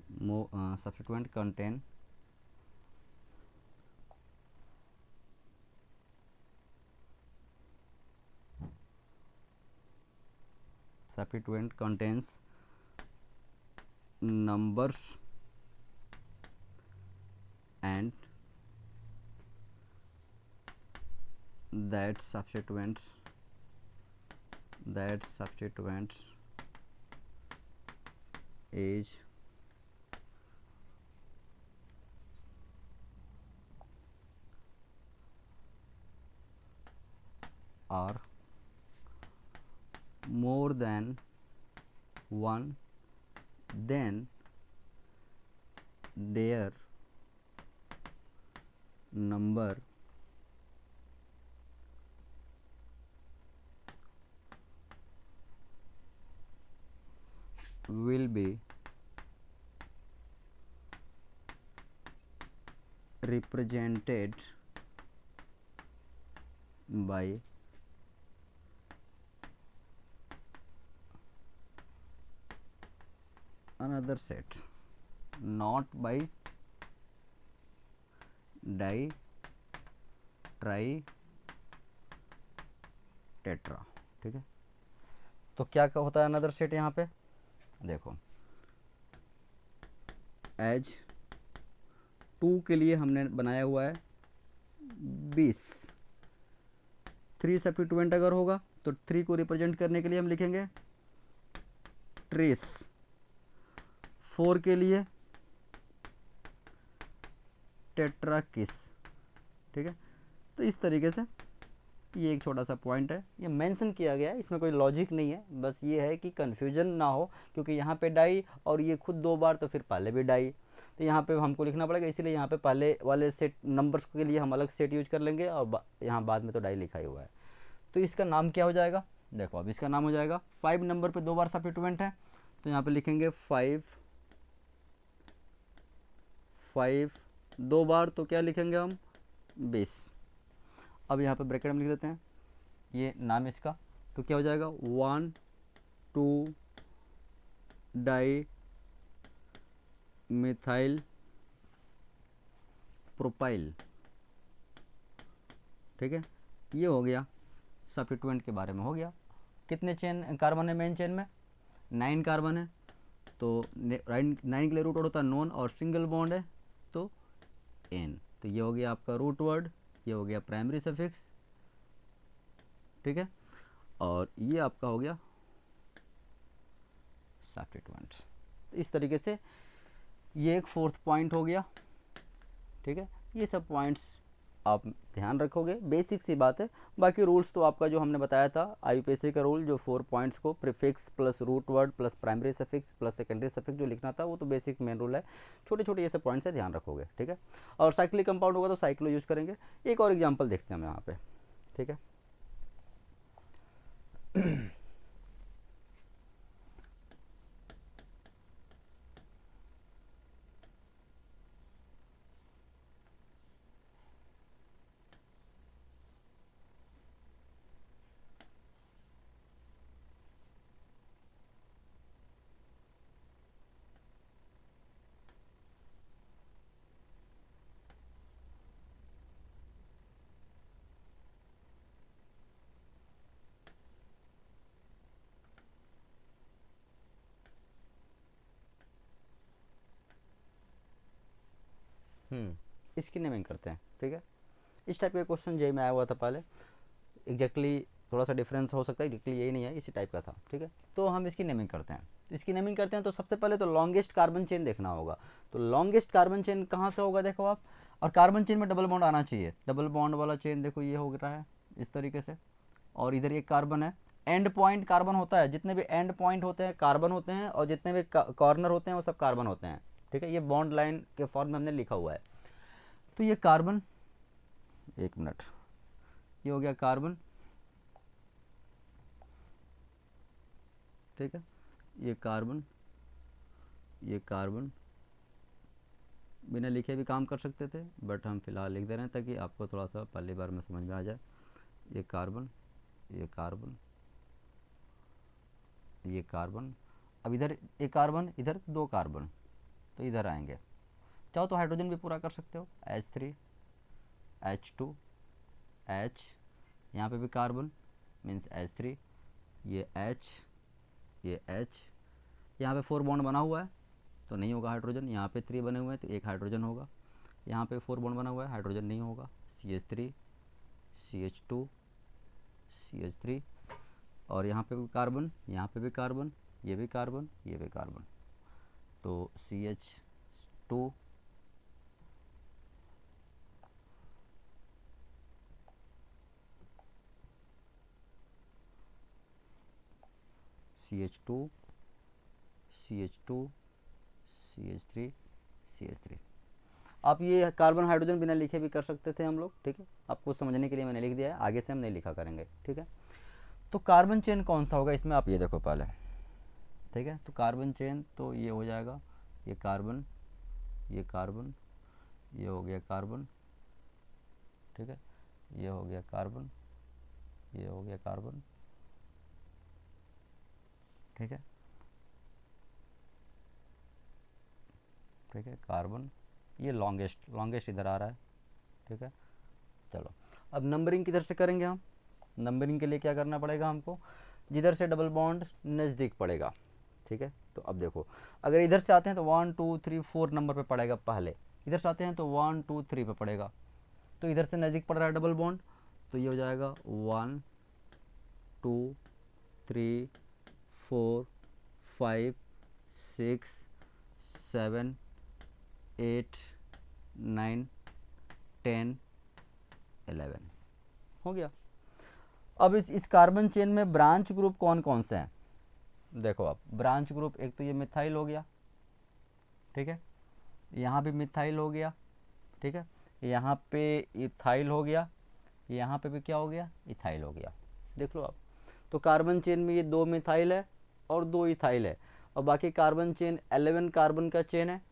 substituent contain substituent contains numbers and that substituents is are more than 1, then their number will be represented by another set, not by di tri tetra. ठीक है, तो क्या होता है अनदर सेट, यहाँ पे देखो, एज 2 के लिए हमने बनाया हुआ है 20, 3 सब्स्टिट्यूएंट अगर होगा तो 3 को रिप्रेजेंट करने के लिए हम लिखेंगे ट्रेस, 4 के लिए टेट्राकिस, ठीक है। तो इस तरीके से ये एक छोटा सा पॉइंट है, ये मेंशन किया गया है, इसमें कोई लॉजिक नहीं है, बस ये है कि कन्फ्यूजन ना हो, क्योंकि यहाँ पे डाई और ये खुद 2 बार तो फिर पहले भी डाई, तो यहाँ पे हमको लिखना पड़ेगा, इसीलिए यहाँ पे पहले वाले सेट नंबर्स के लिए हम अलग सेट यूज कर लेंगे और यहाँ बाद में तो डाई लिखा ही हुआ है। तो इसका नाम क्या हो जाएगा, देखो अब इसका नाम हो जाएगा 5 नंबर पे 2 बार सब्स्टिट्यूएंट है, तो यहाँ पे लिखेंगे 5 2 बार, तो क्या लिखेंगे हम 20। अब यहाँ पे ब्रैकेट में लिख देते हैं ये नाम इसका, तो क्या हो जाएगा 1 2 डाई मिथाइल प्रोपाइल, ठीक है। ये हो गया सब्स्टिट्यूएंट के बारे में, हो गया। कितने चेन कार्बन है मेन चेन में, 9 कार्बन है, तो 9 के लिए रूट वर्ड होता है नॉन, और सिंगल बॉन्ड है तो एन, तो ये हो गया आपका रूट वर्ड, ये हो गया प्राइमरी सफिक्स, ठीक है, और ये आपका हो गया सब्स्टिट्यूएंट। तो इस तरीके से ये एक 4th पॉइंट हो गया, ठीक है। ये सब पॉइंट्स आप ध्यान रखोगे, बेसिक सी बात है। बाकी रूल्स तो आपका जो हमने बताया था आईयूपीएसी का रूल, जो 4 पॉइंट्स को prefix plus root word plus primary suffix plus secondary suffix जो लिखना था, वो तो बेसिक मेन रूल है। छोटे छोटे ये सब पॉइंट्स है, ध्यान रखोगे, ठीक है। और साइक्लिक कंपाउंड होगा तो साइक्लो यूज़ करेंगे। एक और एग्जाम्पल देखते हैं हम यहाँ पे, ठीक है। इसकी नेमिंग करते हैं, ठीक है। इस टाइप का क्वेश्चन जेई में आया हुआ था पहले, एग्जैक्टली थोड़ा सा डिफरेंस हो सकता है, एग्जैक्टली यही नहीं है, इसी टाइप का था, ठीक है। तो हम इसकी नेमिंग करते हैं। इसकी नेमिंग करते हैं तो सबसे पहले तो लॉन्गेस्ट कार्बन चेन देखना होगा। तो लॉन्गेस्ट कार्बन चेन कहाँ से होगा, देखो आप, और कार्बन चेन में डबल बॉन्ड आना चाहिए। डबल बॉन्ड वाला चेन देखो ये हो रहा है इस तरीके से, और इधर एक कार्बन है, एंड पॉइंट कार्बन होता है, जितने भी एंड पॉइंट होते हैं कार्बन होते हैं, और जितने भी कॉर्नर होते हैं वो सब कार्बन होते हैं, ठीक है। ये बॉन्ड लाइन के फॉर्म में हमने लिखा हुआ है। तो ये कार्बन, एक मिनट, ये हो गया कार्बन, ठीक है। ये कार्बन, ये कार्बन बिना लिखे भी काम कर सकते थे, बट हम फिलहाल लिख दे रहे हैं ताकि आपको थोड़ा सा पहली बार में समझ में आ जाए। ये कार्बन, ये कार्बन, ये कार्बन, अब इधर एक कार्बन, इधर 2 कार्बन, तो इधर आएंगे। चाहो तो हाइड्रोजन भी पूरा कर सकते हो, H3 H2 H, यहाँ पे भी कार्बन मीन्स H3, ये H, ये H, यहाँ पे 4 बॉन्ड बना हुआ है तो नहीं होगा हाइड्रोजन, यहाँ पे 3 बने हुए हैं तो एक हाइड्रोजन होगा, यहाँ पे 4 बॉन्ड बना हुआ है, हाइड्रोजन नहीं होगा, CH3 CH2 CH3, और यहाँ पे भी कार्बन, यहाँ पे भी कार्बन, ये भी कार्बन, ये भी कार्बन, तो CH2 CH2 CH2 CH3 CH3। आप ये कार्बन हाइड्रोजन बिना लिखे भी कर सकते थे हम लोग, ठीक है। आपको समझने के लिए मैंने लिख दिया है, आगे से हम नहीं लिखा करेंगे, ठीक है। तो कार्बन चेन कौन सा होगा इसमें, आप ये देखो पहले, ठीक है। तो कार्बन चेन तो ये हो जाएगा, ये कार्बन, ये कार्बन, ये हो गया कार्बन, ठीक है, ये हो गया कार्बन, ये हो गया कार्बन, ठीक है, ठीक है, कार्बन, ये लॉन्गेस्ट इधर आ रहा है, ठीक है। चलो अब नंबरिंग किधर से करेंगे हम, नंबरिंग के लिए क्या करना पड़ेगा हमको, जिधर से डबल बॉन्ड नज़दीक पड़ेगा, ठीक है। तो अब देखो, अगर इधर से आते हैं तो 1 2 3 4 नंबर पे पड़ेगा पहले, इधर से आते हैं तो 1 2 3 पे पड़ेगा, तो इधर से नज़दीक पड़ रहा है डबल बॉन्ड, तो ये हो जाएगा 1 2 3 4 5 6 7 8 9 10 11 हो गया। अब इस कार्बन चेन में ब्रांच ग्रुप कौन कौन से हैं? देखो आप, ब्रांच ग्रुप एक तो ये मिथाइल हो गया, ठीक है, यहाँ भी मिथाइल हो गया, ठीक है, यहाँ पे इथाइल हो गया, यहाँ पे भी क्या हो गया, इथाइल हो गया। देख लो आप, तो कार्बन चेन में ये 2 मिथाइल है और 2 इथाइल है, और बाकी कार्बन चेन 11 कार्बन का चेन है,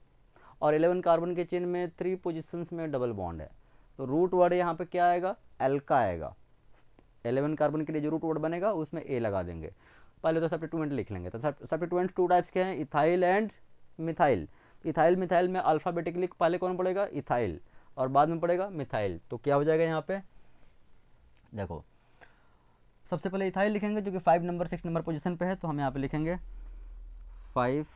और 11 कार्बन के चेन में 3 पोजीशंस में डबल बॉन्ड है। तो रूट वर्ड यहाँ पे क्या आएगा, एल्का आएगा। 11 कार्बन के लिए जो रूट वर्ड बनेगा उसमें ए लगा देंगे। पहले तो सब्स्टिट्यूएंट लिख लेंगे। तो सब्स्टिट्यूएंट्स 2 टाइप्स के हैं, ethyl and methyl. Ethyl methyl में अल्फ़ाबेटिकली पहले कौन पड़ेगा, इथाइल, और बाद में पड़ेगा मिथाइल। तो क्या हो जाएगा यहाँ पे, देखो सबसे पहले इथाइल लिखेंगे जो कि 5 नंबर 6 नंबर पोजीशन पे है, तो हम यहाँ पे लिखेंगे 5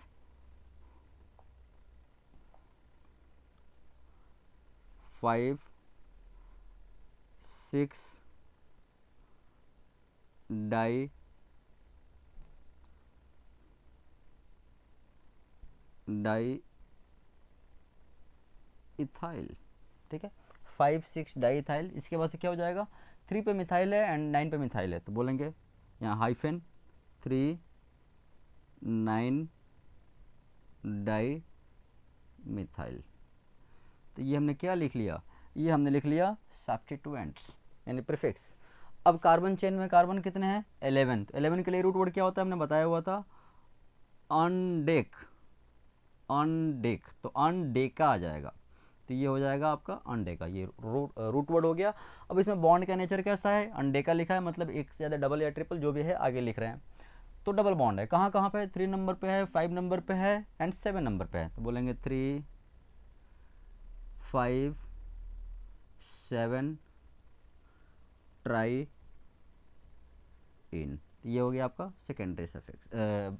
5 6 डाई इथाइल, ठीक है, 5 6 डाई इथाइल। इसके बाद से क्या हो जाएगा, 3 पे मिथाइल है एंड 9 पे मिथाइल है, तो बोलेंगे यहाँ हाइफन 3 9 डाई मिथाइल। तो ये हमने क्या लिख लिया, ये हमने लिख लिया सब्स्टिट्यूएंट्स यानी प्रीफिक्स। अब कार्बन चेन में कार्बन कितने हैं, 11। तो 11 के लिए रूट वर्ड क्या होता है, हमने बताया हुआ था अनडेक, अनडेक, तो अनडेका आ जाएगा। तो ये हो जाएगा आपका अनडेका, ये रूट वर्ड हो गया। अब इसमें बॉन्ड का नेचर कैसा है, अनडेका लिखा है, मतलब एक से ज़्यादा डबल या ट्रिपल जो भी है आगे लिख रहे हैं, तो डबल बॉन्ड है। कहाँ कहाँ पे है, 3 नंबर पे है, 5 नंबर पे है एंड 7 नंबर पे है। तो बोलेंगे 3 5 7 ट्राई इन। ये हो गया आपका secondary suffix,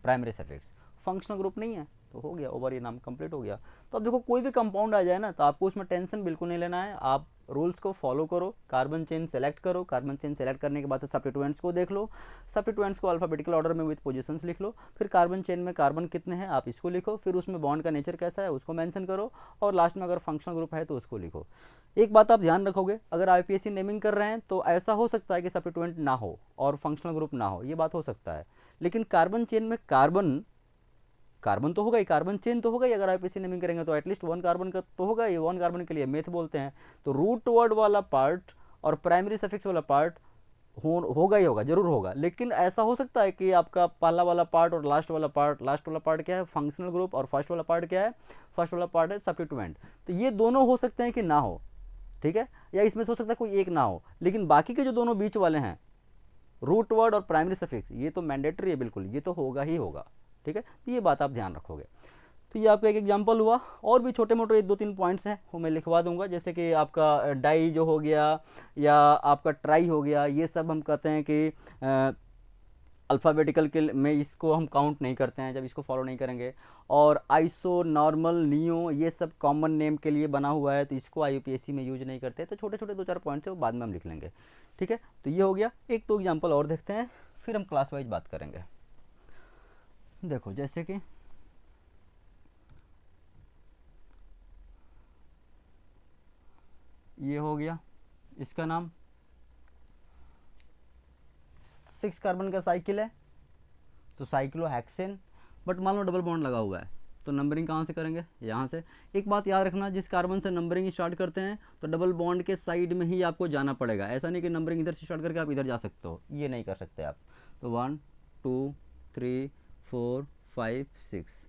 primary suffix. Functional group नहीं है तो हो गया, ओवर ये नाम कंप्लीट हो गया। तो अब देखो कोई भी कंपाउंड आ जाए ना, तो आपको उसमें टेंशन बिल्कुल नहीं लेना है, आप रूल्स को फॉलो करो, कार्बन चेन सेलेक्ट करो, कार्बन चेन सेलेक्ट करने के बाद से सब्स्टिट्यूएंट्स को देख लो, सब्स्टिट्यूएंट्स को अल्फाबेटिकल ऑर्डर में विथ पोजीशंस लिख लो, फिर कार्बन चेन में कार्बन कितने हैं आप इसको लिखो, फिर उसमें बॉन्ड का नेचर कैसा है उसको मेंशन करो, और लास्ट में अगर फंक्शनल ग्रुप है तो उसको लिखो। एक बात आप ध्यान रखोगे, अगर आईपीएससी नेमिंग कर रहे हैं तो ऐसा हो सकता है कि सब्स्टिट्यूएंट ना हो और फंक्शनल ग्रुप ना हो, ये बात हो सकता है, लेकिन कार्बन चेन में कार्बन कार्बन तो होगा ही, कार्बन चेन तो होगा ही। अगर आईपीसी नेमिंग करेंगे तो एटलीस्ट 1 कार्बन का तो होगा ही, 1 कार्बन के लिए मेथ बोलते हैं। तो रूट वर्ड वाला पार्ट और प्राइमरी सफिक्स वाला पार्ट होगा ही होगा, जरूर होगा। लेकिन ऐसा हो सकता है कि आपका पहला वाला पार्ट और लास्ट वाला पार्ट क्या है, फंक्शनल ग्रुप, और फर्स्ट वाला पार्ट क्या है, फर्स्ट वाला पार्ट है सब्स्टिट्यूएंट। तो ये दोनों हो सकते हैं कि ना हो, ठीक है, या इसमें से हो सकता है कोई एक ना हो, लेकिन बाकी के जो दोनों बीच वाले हैं रूट वर्ड और प्राइमरी सफिक्स, ये तो मैंडेटरी है बिल्कुल, ये तो होगा ही होगा, ठीक है। तो ये बात आप ध्यान रखोगे। तो ये आपका एक एग्जांपल हुआ, और भी छोटे मोटे 2-3 पॉइंट्स हैं वो मैं लिखवा दूंगा, जैसे कि आपका डाई जो हो गया या आपका ट्राई हो गया, ये सब हम कहते हैं कि अल्फ़ाबेटिकल के में इसको हम काउंट नहीं करते हैं जब इसको फॉलो नहीं करेंगे। और आइसो, नॉर्मल, नियो, ये सब कॉमन नेम के लिए बना हुआ है, तो इसको आईयूपीएससी में यूज नहीं करते। तो छोटे छोटे 2-4 पॉइंट्स है वो बाद में हम लिख लेंगे, ठीक है। तो ये हो गया, एक तो एग्जाम्पल और देखते हैं, फिर हम क्लास वाइज बात करेंगे। देखो जैसे कि ये हो गया, इसका नाम 6 कार्बन का साइकिल है, तो साइक्लोहेक्सेन, बट मान लो डबल बॉन्ड लगा हुआ है, तो नंबरिंग कहाँ से करेंगे, यहाँ से। एक बात याद रखना, जिस कार्बन से नंबरिंग स्टार्ट करते हैं तो डबल बॉन्ड के साइड में ही आपको जाना पड़ेगा, ऐसा नहीं कि नंबरिंग इधर से स्टार्ट करके आप इधर जा सकते हो, ये नहीं कर सकते आप। तो 1 2 3 4 5 6,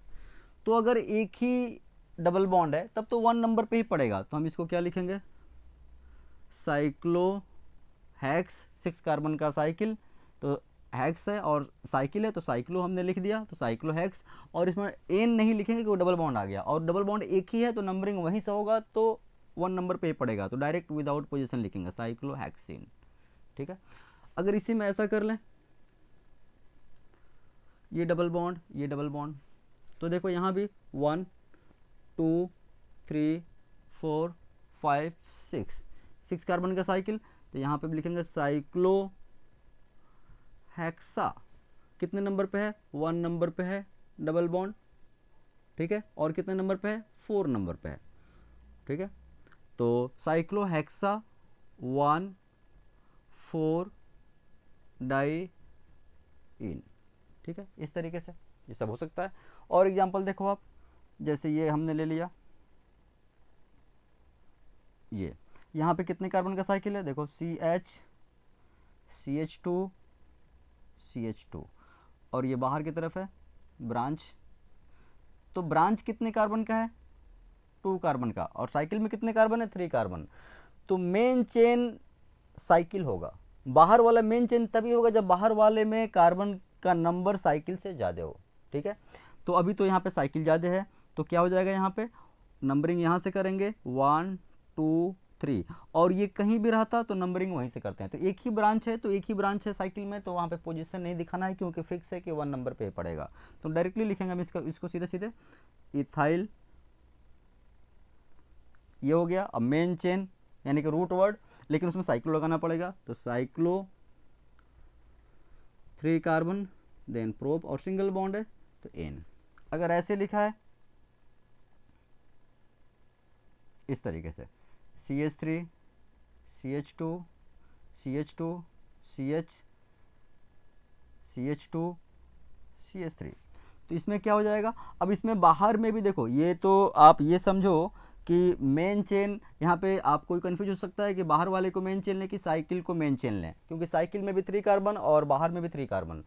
तो अगर एक ही डबल बॉन्ड है तब तो 1 नंबर पे ही पड़ेगा, तो हम इसको क्या लिखेंगे, साइक्लोहेक्स, 6 कार्बन का साइकिल, तो हेक्स है और साइकिल है तो साइक्लो हमने लिख दिया, तो साइक्लोहेक्स। और इसमें एन नहीं लिखेंगे कि वो डबल बॉन्ड आ गया, और डबल बॉन्ड एक ही है तो नंबरिंग वहीं से होगा, तो 1 नंबर पे ही पड़ेगा, तो डायरेक्ट विदाउट पोजीशन लिखेंगे साइक्लोहेक्सिन, ठीक है। अगर इसी में ऐसा कर लें, ये डबल बॉन्ड, ये डबल बॉन्ड, तो देखो यहाँ भी 1 2 3 4 5 6 कार्बन का साइकिल, तो यहाँ पे भी लिखेंगे साइक्लो हेक्सा, कितने नंबर पे है, 1 नंबर पे है डबल बॉन्ड, ठीक है, और कितने नंबर पे है, 4 नंबर पे है, ठीक है। तो साइक्लो हेक्सा 1 4 डाई इन, ठीक है, इस तरीके से ये सब हो सकता है। और एग्जांपल देखो आप, जैसे ये हमने ले लिया, ये यहाँ पे कितने कार्बन का साइकिल है, देखो CH2 CH2, और ये बाहर की तरफ है ब्रांच, तो ब्रांच कितने कार्बन का है, 2 कार्बन का, और साइकिल में कितने कार्बन है, 3 कार्बन। तो मेन चेन साइकिल होगा, बाहर वाला मेन चेन तभी होगा जब बाहर वाले में कार्बन का नंबर साइकिल से ज़्यादा हो, ठीक है। तो अभी तो यहाँ पे साइकिल ज़्यादा है, तो क्या हो जाएगा, यहाँ पे नंबरिंग यहाँ से करेंगे 1 2 3, और ये कहीं भी रहता तो नंबरिंग वहीं से करते हैं। तो एक ही ब्रांच है, तो एक ही ब्रांच है साइकिल में, तो वहाँ पे पोजीशन नहीं दिखाना है क्योंकि फिक्स है कि 1 नंबर पे पड़ेगा। तो डायरेक्टली लिखेंगे हम इसको सीधे सीधे इथाइल, ये हो गया। अब मेन चेन यानी कि रूट वर्ड, लेकिन उसमें साइक्लो लगाना पड़ेगा, तो साइक्लो 3 कार्बन, देन प्रोप और सिंगल बॉन्ड है तो एन। अगर ऐसे लिखा है इस तरीके से CH3 CH2 CH2 CH CH2 CH3, तो इसमें क्या हो जाएगा, अब इसमें बाहर में भी देखो, ये तो आप ये समझो कि मेन चेन, यहाँ पे आप कोई कंफ्यूज हो सकता है कि बाहर वाले को मेन चेन लें कि साइकिल को मेन चेन लें, क्योंकि साइकिल में भी 3 कार्बन और बाहर में भी 3 कार्बन।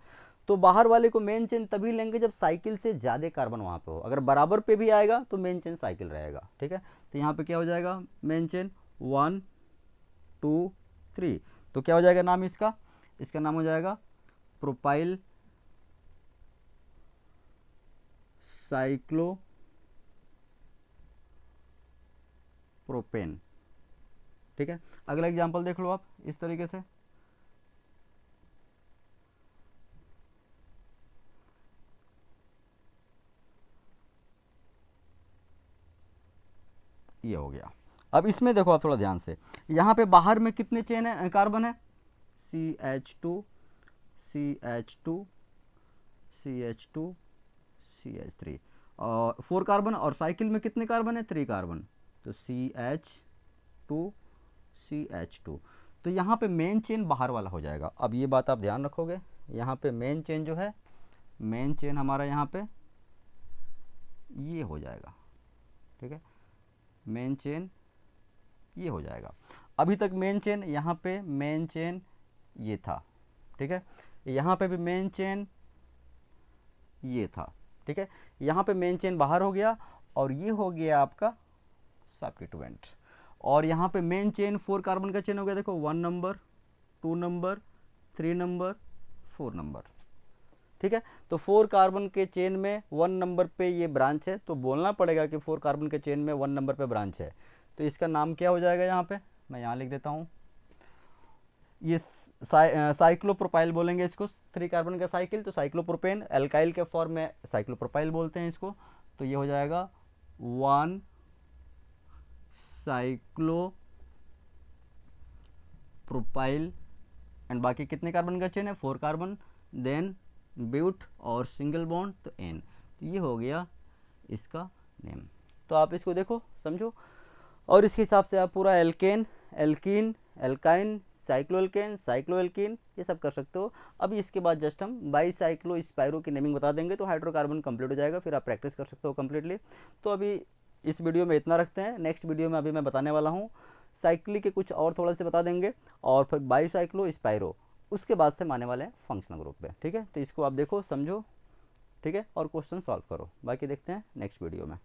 तो बाहर वाले को मेन चेन तभी लेंगे जब साइकिल से ज़्यादा कार्बन वहाँ पे हो, अगर बराबर पे भी आएगा तो मेन चेन साइकिल रहेगा, ठीक है। तो यहाँ पे क्या हो जाएगा, मेन चेन 1 2 3, तो क्या हो जाएगा नाम इसका, इसका नाम हो जाएगा प्रोपाइल साइक्लो प्रोपेन, ठीक है। अगला एग्जांपल देख लो आप इस तरीके से, ये हो गया। अब इसमें देखो आप थोड़ा ध्यान से, यहाँ पे बाहर में कितने चेन है, कार्बन है, CH2 CH2 CH2 CH3 और 4 कार्बन, और साइकिल में कितने कार्बन है, 3 कार्बन, तो CH2 CH2। तो यहाँ पे मेन चेन बाहर वाला हो जाएगा। अब ये बात आप ध्यान रखोगे, यहाँ पे मेन चेन जो है, मेन चेन हमारा यहाँ पे ये हो जाएगा, ठीक है, मेन चेन ये हो जाएगा। अभी तक मेन चेन, यहाँ पे मेन चेन ये था, ठीक है, यहाँ पे भी मेन चेन ये था, ठीक है, यहाँ पे मेन चेन बाहर हो गया और ये हो गया आपका सबस्टिट्यूएंट, और यहाँ पे मेन चेन 4 कार्बन का चेन हो गया, देखो 1 नंबर 2 नंबर 3 नंबर 4 नंबर, ठीक है। तो 4 कार्बन के चेन में 1 नंबर पे ये ब्रांच है, तो बोलना पड़ेगा कि 4 कार्बन के चेन में 1 नंबर पे ब्रांच है, तो इसका नाम क्या हो जाएगा, यहाँ पे मैं यहाँ लिख देता हूँ, ये साइक्लोप्रोपाइल बोलेंगे इसको, 3 कार्बन का साइकिल, तो साइक्लोप्रोपेन, एल्काइल के फॉर्म में साइक्लोप्रोपाइल बोलते हैं इसको, तो ये हो जाएगा 1 साइक्लोप्रोपाइल, एंड बाकी कितने कार्बन का चेन है, 4 कार्बन, देन ब्यूट और सिंगल बॉन्ड, तो एन, तो ये हो गया इसका नेम। तो आप इसको देखो समझो, और इसके हिसाब से आप पूरा alkane, alkene, alkyne, cycloalkane, cycloalkene ये सब कर सकते हो। अभी इसके बाद जस्ट हम बाईसाइक्लो स्पाइरो की नेमिंग बता देंगे, तो हाइड्रोकार्बन कंप्लीट हो जाएगा, फिर आप प्रैक्टिस कर सकते हो कम्प्लीटली। तो अभी इस वीडियो में इतना रखते हैं, नेक्स्ट वीडियो में अभी मैं बताने वाला हूँ साइक्लिक के कुछ और थोड़ा से बता देंगे, और फिर बाईसाइक्लो स्पाइरो, उसके बाद से हम आने वाले हैं फंक्शनल ग्रुप पे, ठीक है। तो इसको आप देखो समझो, ठीक है, और क्वेश्चन सॉल्व करो, बाकी देखते हैं नेक्स्ट वीडियो में।